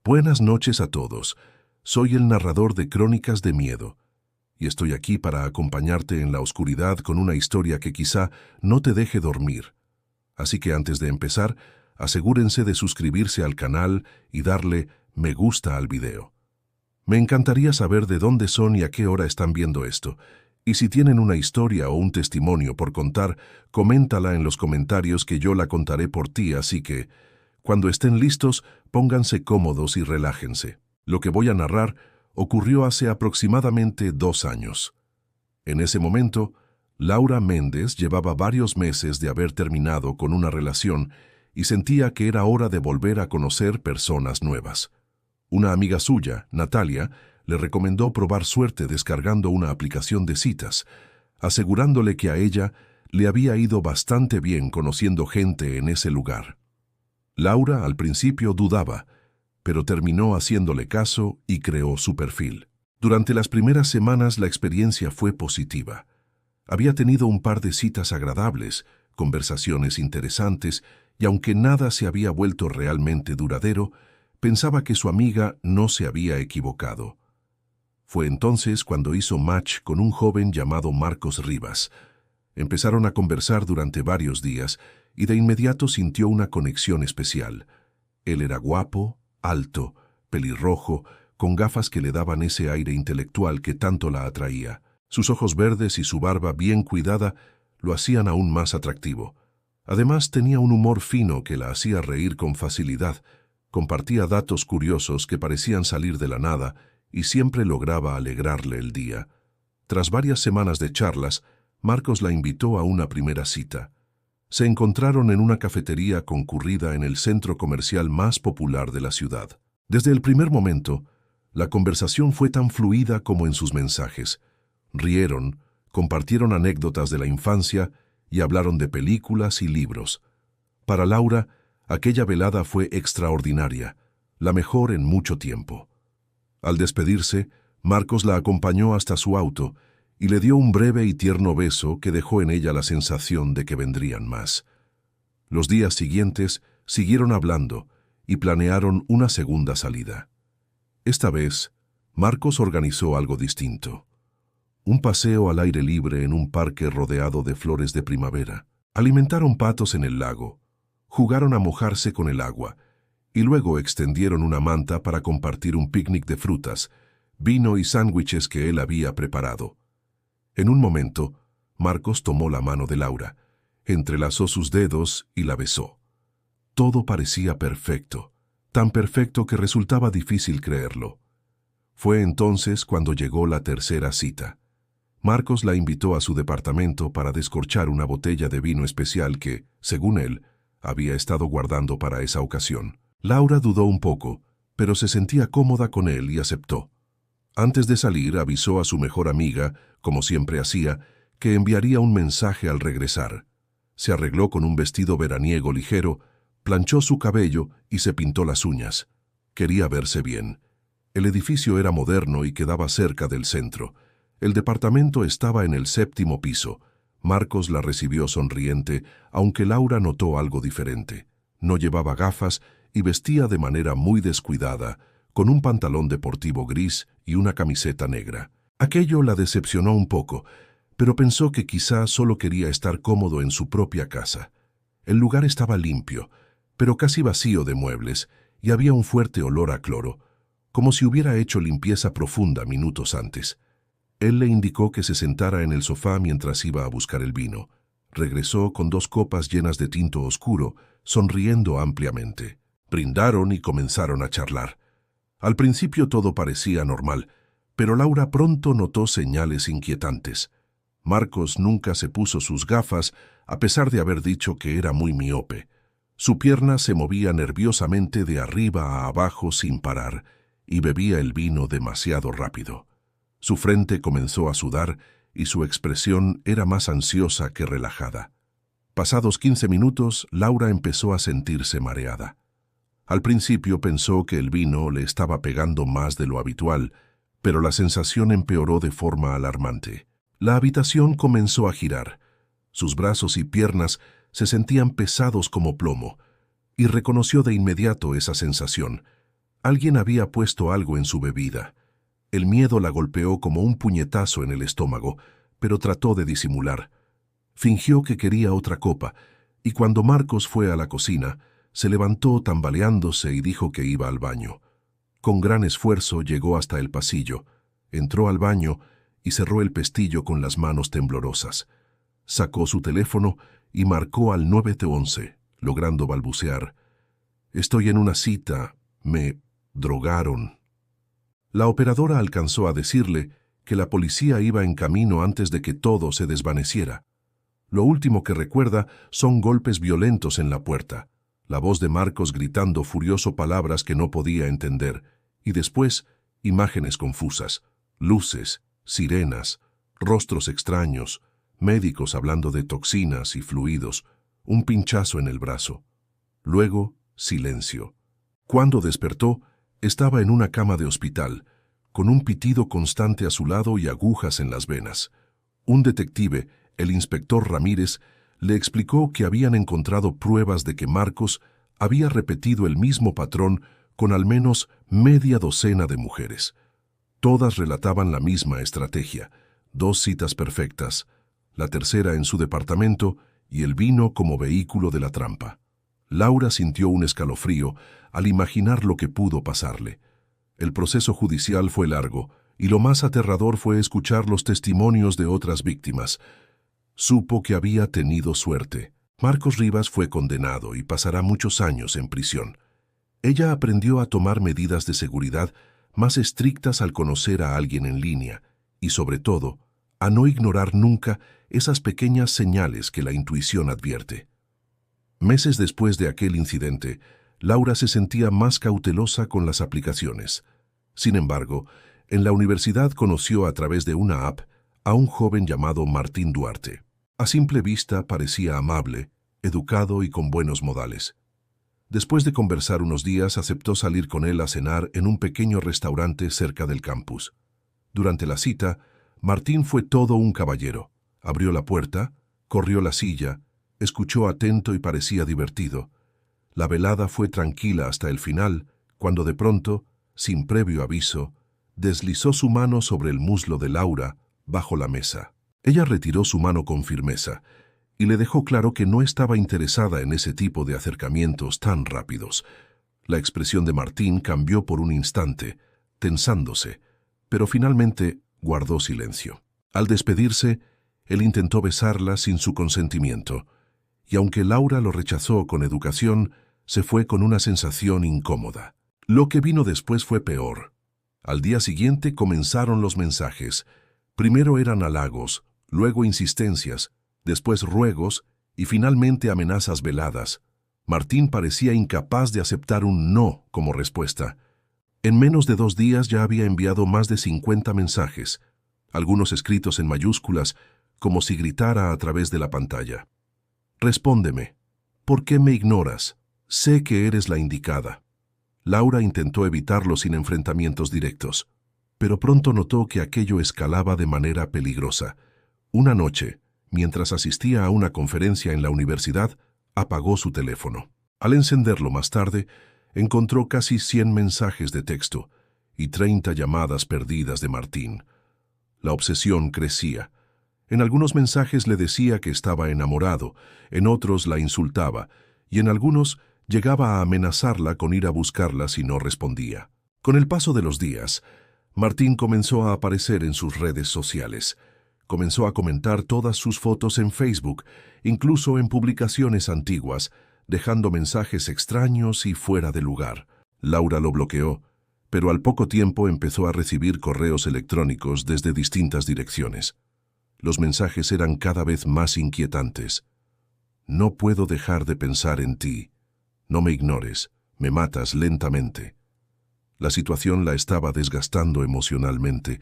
Buenas noches a todos. Soy el narrador de Crónicas de Miedo, y estoy aquí para acompañarte en la oscuridad con una historia que quizá no te deje dormir. Así que antes de empezar, asegúrense de suscribirse al canal y darle me gusta al video. Me encantaría saber de dónde son y a qué hora están viendo esto. Y si tienen una historia o un testimonio por contar, coméntala en los comentarios que yo la contaré por ti, así que, cuando estén listos, pónganse cómodos y relájense. Lo que voy a narrar ocurrió hace aproximadamente 2 años. En ese momento, Laura Méndez llevaba varios meses de haber terminado con una relación y sentía que era hora de volver a conocer personas nuevas. Una amiga suya, Natalia, le recomendó probar suerte descargando una aplicación de citas, asegurándole que a ella le había ido bastante bien conociendo gente en ese lugar. Laura al principio dudaba, pero terminó haciéndole caso y creó su perfil. Durante las primeras semanas la experiencia fue positiva. Había tenido un par de citas agradables, conversaciones interesantes, y aunque nada se había vuelto realmente duradero, pensaba que su amiga no se había equivocado. Fue entonces cuando hizo match con un joven llamado Marcos Rivas. Empezaron a conversar durante varios días y de inmediato sintió una conexión especial. Él era guapo, alto, pelirrojo, con gafas que le daban ese aire intelectual que tanto la atraía. Sus ojos verdes y su barba bien cuidada lo hacían aún más atractivo. Además tenía un humor fino que la hacía reír con facilidad, compartía datos curiosos que parecían salir de la nada y siempre lograba alegrarle el día. Tras varias semanas de charlas, Marcos la invitó a una primera cita. Se encontraron en una cafetería concurrida en el centro comercial más popular de la ciudad. Desde el primer momento, la conversación fue tan fluida como en sus mensajes. Rieron, compartieron anécdotas de la infancia y hablaron de películas y libros. Para Laura, aquella velada fue extraordinaria, la mejor en mucho tiempo. Al despedirse, Marcos la acompañó hasta su auto y le dio un breve y tierno beso que dejó en ella la sensación de que vendrían más. Los días siguientes siguieron hablando y planearon una segunda salida. Esta vez, Marcos organizó algo distinto. Un paseo al aire libre en un parque rodeado de flores de primavera. Alimentaron patos en el lago, jugaron a mojarse con el agua y luego extendieron una manta para compartir un picnic de frutas, vino y sándwiches que él había preparado. En un momento, Marcos tomó la mano de Laura, entrelazó sus dedos y la besó. Todo parecía perfecto, tan perfecto que resultaba difícil creerlo. Fue entonces cuando llegó la tercera cita. Marcos la invitó a su departamento para descorchar una botella de vino especial que, según él, había estado guardando para esa ocasión. Laura dudó un poco, pero se sentía cómoda con él y aceptó. Antes de salir, avisó a su mejor amiga, como siempre hacía, que enviaría un mensaje al regresar. Se arregló con un vestido veraniego ligero, planchó su cabello y se pintó las uñas. Quería verse bien. El edificio era moderno y quedaba cerca del centro. El departamento estaba en el 7º piso. Marcos la recibió sonriente, aunque Laura notó algo diferente. No llevaba gafas y vestía de manera muy descuidada, con un pantalón deportivo gris y una camiseta negra. Aquello la decepcionó un poco, pero pensó que quizá solo quería estar cómodo en su propia casa. El lugar estaba limpio, pero casi vacío de muebles, y había un fuerte olor a cloro, como si hubiera hecho limpieza profunda minutos antes. Él le indicó que se sentara en el sofá mientras iba a buscar el vino. Regresó con 2 copas llenas de tinto oscuro, sonriendo ampliamente. Brindaron y comenzaron a charlar. Al principio todo parecía normal, pero Laura pronto notó señales inquietantes. Marcos nunca se puso sus gafas, a pesar de haber dicho que era muy miope. Su pierna se movía nerviosamente de arriba a abajo sin parar, y bebía el vino demasiado rápido. Su frente comenzó a sudar y su expresión era más ansiosa que relajada. Pasados 15 minutos, Laura empezó a sentirse mareada. Al principio pensó que el vino le estaba pegando más de lo habitual, pero la sensación empeoró de forma alarmante. La habitación comenzó a girar. Sus brazos y piernas se sentían pesados como plomo, y reconoció de inmediato esa sensación. Alguien había puesto algo en su bebida. El miedo la golpeó como un puñetazo en el estómago, pero trató de disimular. Fingió que quería otra copa, y cuando Marcos fue a la cocina, se levantó tambaleándose y dijo que iba al baño. Con gran esfuerzo llegó hasta el pasillo, entró al baño y cerró el pestillo con las manos temblorosas. Sacó su teléfono y marcó al 911, logrando balbucear: «Estoy en una cita, me drogaron». La operadora alcanzó a decirle que la policía iba en camino antes de que todo se desvaneciera. Lo último que recuerda son golpes violentos en la puerta, la voz de Marcos gritando furioso palabras que no podía entender, y después imágenes confusas, luces, sirenas, rostros extraños, médicos hablando de toxinas y fluidos, un pinchazo en el brazo. Luego, silencio. Cuando despertó, estaba en una cama de hospital, con un pitido constante a su lado y agujas en las venas. Un detective, el inspector Ramírez, le explicó que habían encontrado pruebas de que Marcos había repetido el mismo patrón con al menos media docena de mujeres. Todas relataban la misma estrategia: 2 citas perfectas, la tercera en su departamento y el vino como vehículo de la trampa. Laura sintió un escalofrío al imaginar lo que pudo pasarle. El proceso judicial fue largo, y lo más aterrador fue escuchar los testimonios de otras víctimas. Supo que había tenido suerte. Marcos Rivas fue condenado y pasará muchos años en prisión. Ella aprendió a tomar medidas de seguridad más estrictas al conocer a alguien en línea y, sobre todo, a no ignorar nunca esas pequeñas señales que la intuición advierte. Meses después de aquel incidente, Laura se sentía más cautelosa con las aplicaciones. Sin embargo, en la universidad conoció a través de una app a un joven llamado Martín Duarte. A simple vista parecía amable, educado y con buenos modales. Después de conversar unos días, aceptó salir con él a cenar en un pequeño restaurante cerca del campus. Durante la cita, Martín fue todo un caballero. Abrió la puerta, corrió la silla, escuchó atento y parecía divertido. La velada fue tranquila hasta el final, cuando de pronto, sin previo aviso, deslizó su mano sobre el muslo de Laura, bajo la mesa. Ella retiró su mano con firmeza y le dejó claro que no estaba interesada en ese tipo de acercamientos tan rápidos. La expresión de Martín cambió por un instante, tensándose, pero finalmente guardó silencio. Al despedirse, él intentó besarla sin su consentimiento, y aunque Laura lo rechazó con educación, se fue con una sensación incómoda. Lo que vino después fue peor. Al día siguiente comenzaron los mensajes. Primero eran halagos, luego insistencias, después ruegos y finalmente amenazas veladas. Martín parecía incapaz de aceptar un no como respuesta. En menos de 2 días ya había enviado más de 50 mensajes, algunos escritos en mayúsculas, como si gritara a través de la pantalla. «Respóndeme. ¿Por qué me ignoras? Sé que eres la indicada». Laura intentó evitarlo sin enfrentamientos directos, pero pronto notó que aquello escalaba de manera peligrosa. Una noche, mientras asistía a una conferencia en la universidad, apagó su teléfono. Al encenderlo más tarde, encontró casi 100 mensajes de texto y 30 llamadas perdidas de Martín. La obsesión crecía. En algunos mensajes le decía que estaba enamorado, en otros la insultaba, y en algunos llegaba a amenazarla con ir a buscarla si no respondía. Con el paso de los días, Martín comenzó a aparecer en sus redes sociales. Comenzó a comentar todas sus fotos en Facebook, incluso en publicaciones antiguas, dejando mensajes extraños y fuera de lugar. Laura lo bloqueó, pero al poco tiempo empezó a recibir correos electrónicos desde distintas direcciones. Los mensajes eran cada vez más inquietantes. «No puedo dejar de pensar en ti. No me ignores, me matas lentamente». La situación la estaba desgastando emocionalmente.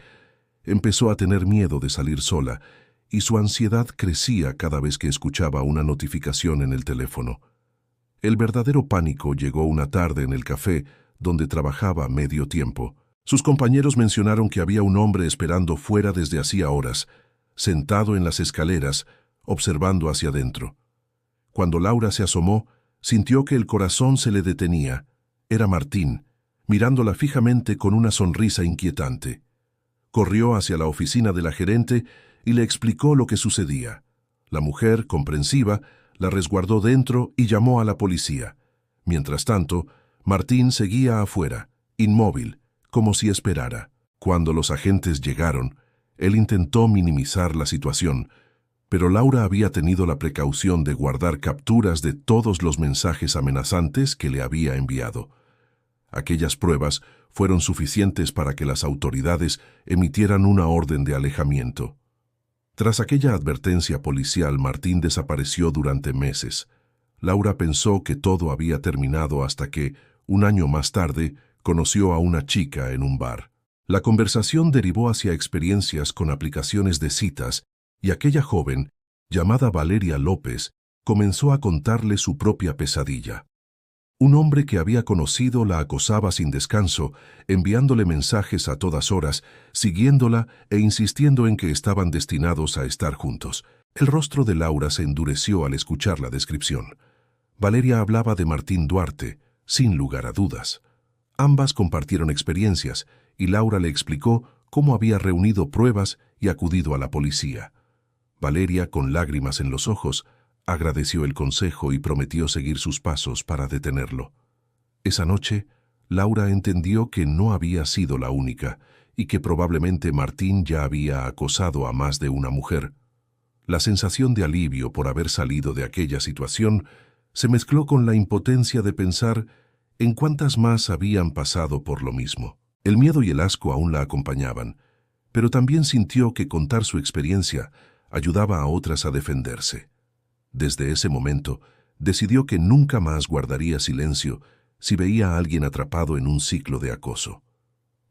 Empezó a tener miedo de salir sola, y su ansiedad crecía cada vez que escuchaba una notificación en el teléfono. El verdadero pánico llegó una tarde en el café donde trabajaba medio tiempo. Sus compañeros mencionaron que había un hombre esperando fuera desde hacía horas, sentado en las escaleras, observando hacia adentro. Cuando Laura se asomó, sintió que el corazón se le detenía. Era Martín, mirándola fijamente con una sonrisa inquietante. Corrió hacia la oficina de la gerente y le explicó lo que sucedía. La mujer, comprensiva, la resguardó dentro y llamó a la policía. Mientras tanto, Martín seguía afuera, inmóvil, como si esperara. Cuando los agentes llegaron, él intentó minimizar la situación, pero Laura había tenido la precaución de guardar capturas de todos los mensajes amenazantes que le había enviado. Aquellas pruebas fueron suficientes para que las autoridades emitieran una orden de alejamiento. Tras aquella advertencia policial, Martín desapareció durante meses. Laura pensó que todo había terminado hasta que, un año más tarde, conoció a una chica en un bar. La conversación derivó hacia experiencias con aplicaciones de citas y aquella joven, llamada Valeria López, comenzó a contarle su propia pesadilla. Un hombre que había conocido la acosaba sin descanso, enviándole mensajes a todas horas, siguiéndola e insistiendo en que estaban destinados a estar juntos. El rostro de Laura se endureció al escuchar la descripción. Valeria hablaba de Martín Duarte, sin lugar a dudas. Ambas compartieron experiencias, y Laura le explicó cómo había reunido pruebas y acudido a la policía. Valeria, con lágrimas en los ojos, agradeció el consejo y prometió seguir sus pasos para detenerlo. Esa noche, Laura entendió que no había sido la única y que probablemente Martín ya había acosado a más de una mujer. La sensación de alivio por haber salido de aquella situación se mezcló con la impotencia de pensar en cuántas más habían pasado por lo mismo. El miedo y el asco aún la acompañaban, pero también sintió que contar su experiencia ayudaba a otras a defenderse. Desde ese momento, decidió que nunca más guardaría silencio si veía a alguien atrapado en un ciclo de acoso.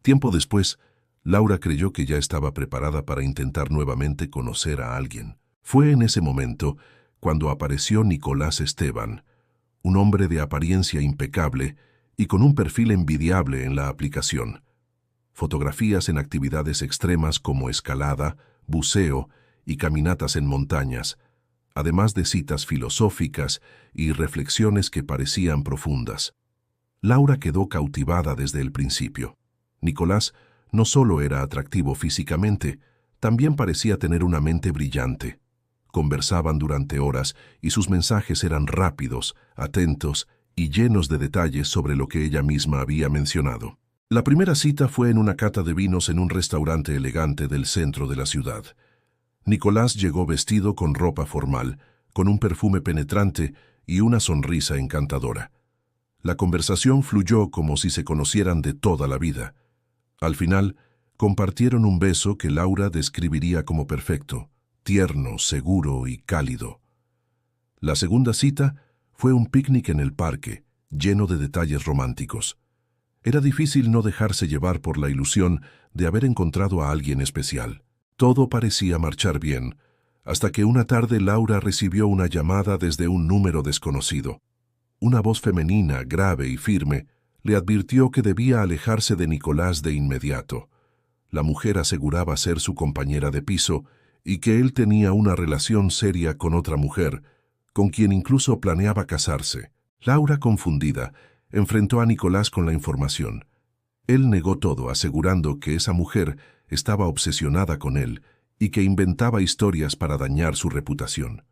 Tiempo después, Laura creyó que ya estaba preparada para intentar nuevamente conocer a alguien. Fue en ese momento cuando apareció Nicolás Esteban, un hombre de apariencia impecable y con un perfil envidiable en la aplicación. Fotografías en actividades extremas como escalada, buceo y caminatas en montañas, además de citas filosóficas y reflexiones que parecían profundas. Laura quedó cautivada desde el principio. Nicolás no solo era atractivo físicamente, también parecía tener una mente brillante. Conversaban durante horas y sus mensajes eran rápidos, atentos y llenos de detalles sobre lo que ella misma había mencionado. La primera cita fue en una cata de vinos en un restaurante elegante del centro de la ciudad. Nicolás llegó vestido con ropa formal, con un perfume penetrante y una sonrisa encantadora. La conversación fluyó como si se conocieran de toda la vida. Al final, compartieron un beso que Laura describiría como perfecto, tierno, seguro y cálido. La segunda cita fue un picnic en el parque, lleno de detalles románticos. Era difícil no dejarse llevar por la ilusión de haber encontrado a alguien especial. Todo parecía marchar bien, hasta que una tarde Laura recibió una llamada desde un número desconocido. Una voz femenina, grave y firme, le advirtió que debía alejarse de Nicolás de inmediato. La mujer aseguraba ser su compañera de piso y que él tenía una relación seria con otra mujer, con quien incluso planeaba casarse. Laura, confundida, enfrentó a Nicolás con la información. Él negó todo, asegurando que esa mujer estaba obsesionada con él y que inventaba historias para dañar su reputación.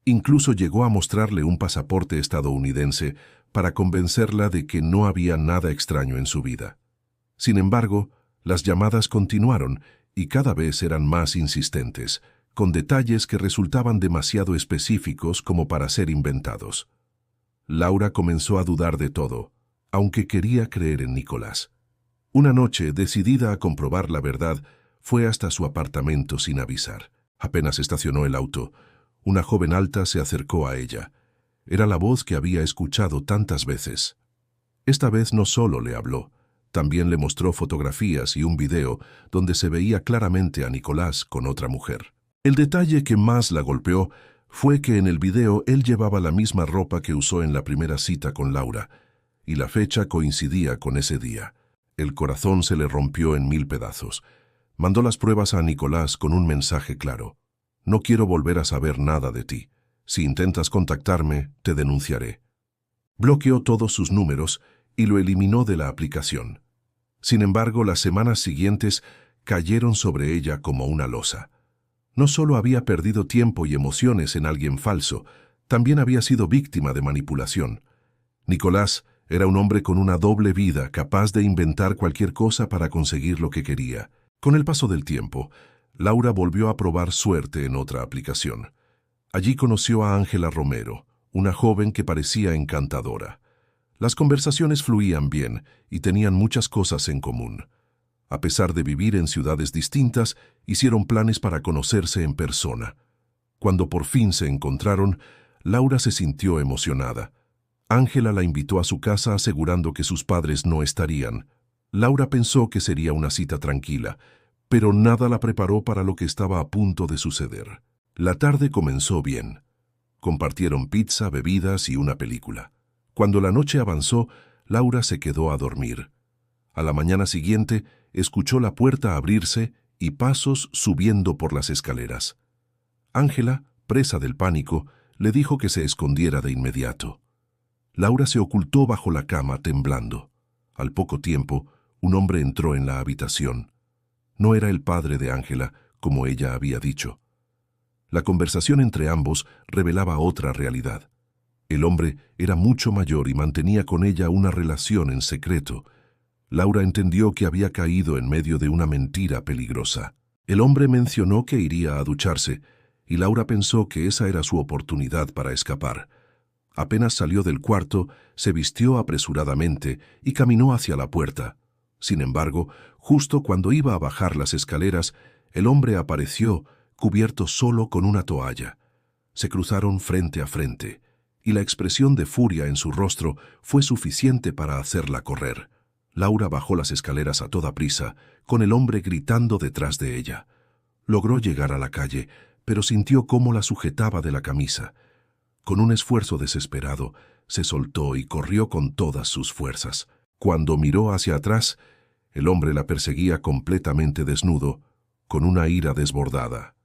Incluso llegó a mostrarle un pasaporte estadounidense para convencerla de que no había nada extraño en su vida. Sin embargo, las llamadas continuaron y cada vez eran más insistentes, con detalles que resultaban demasiado específicos como para ser inventados. Laura comenzó a dudar de todo, aunque quería creer en Nicolás. Una noche, decidida a comprobar la verdad, fue hasta su apartamento sin avisar. Apenas estacionó el auto, una joven alta se acercó a ella. Era la voz que había escuchado tantas veces. Esta vez no solo le habló, también le mostró fotografías y un video donde se veía claramente a Nicolás con otra mujer. El detalle que más la golpeó fue que en el video él llevaba la misma ropa que usó en la primera cita con Laura, y la fecha coincidía con ese día. El corazón se le rompió en 1000 pedazos. Mandó las pruebas a Nicolás con un mensaje claro. No quiero volver a saber nada de ti. Si intentas contactarme, te denunciaré. Bloqueó todos sus números y lo eliminó de la aplicación. Sin embargo, las semanas siguientes cayeron sobre ella como una losa. No solo había perdido tiempo y emociones en alguien falso, también había sido víctima de manipulación. Nicolás era un hombre con una doble vida, capaz de inventar cualquier cosa para conseguir lo que quería. Con el paso del tiempo, Laura volvió a probar suerte en otra aplicación. Allí conoció a Ángela Romero, una joven que parecía encantadora. Las conversaciones fluían bien y tenían muchas cosas en común. A pesar de vivir en ciudades distintas, hicieron planes para conocerse en persona. Cuando por fin se encontraron, Laura se sintió emocionada. Ángela la invitó a su casa asegurando que sus padres no estarían. Laura pensó que sería una cita tranquila, pero nada la preparó para lo que estaba a punto de suceder. La tarde comenzó bien. Compartieron pizza, bebidas y una película. Cuando la noche avanzó, Laura se quedó a dormir. A la mañana siguiente, escuchó la puerta abrirse y pasos subiendo por las escaleras. Ángela, presa del pánico, le dijo que se escondiera de inmediato. Laura se ocultó bajo la cama, temblando. Al poco tiempo, un hombre entró en la habitación. No era el padre de Ángela, como ella había dicho. La conversación entre ambos revelaba otra realidad. El hombre era mucho mayor y mantenía con ella una relación en secreto. Laura entendió que había caído en medio de una mentira peligrosa. El hombre mencionó que iría a ducharse, y Laura pensó que esa era su oportunidad para escapar. Apenas salió del cuarto, se vistió apresuradamente y caminó hacia la puerta. Sin embargo, justo cuando iba a bajar las escaleras, el hombre apareció, cubierto solo con una toalla. Se cruzaron frente a frente, y la expresión de furia en su rostro fue suficiente para hacerla correr. Laura bajó las escaleras a toda prisa, con el hombre gritando detrás de ella. Logró llegar a la calle, pero sintió cómo la sujetaba de la camisa. Con un esfuerzo desesperado, se soltó y corrió con todas sus fuerzas. Cuando miró hacia atrás, el hombre la perseguía completamente desnudo, con una ira desbordada.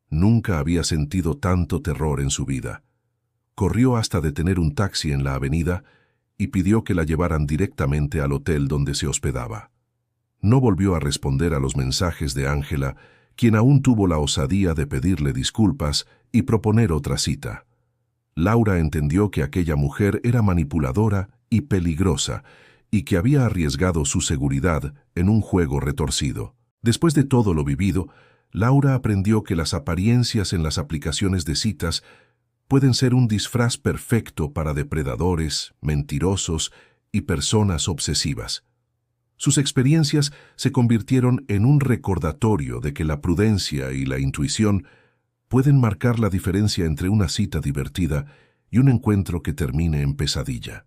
Nunca había sentido tanto terror en su vida. Corrió hasta detener un taxi en la avenida y pidió que la llevaran directamente al hotel donde se hospedaba. No volvió a responder a los mensajes de Ángela, quien aún tuvo la osadía de pedirle disculpas y proponer otra cita. Laura entendió que aquella mujer era manipuladora y peligrosa, y que había arriesgado su seguridad en un juego retorcido. Después de todo lo vivido, Laura aprendió que las apariencias en las aplicaciones de citas pueden ser un disfraz perfecto para depredadores, mentirosos y personas obsesivas. Sus experiencias se convirtieron en un recordatorio de que la prudencia y la intuición pueden marcar la diferencia entre una cita divertida y un encuentro que termine en pesadilla.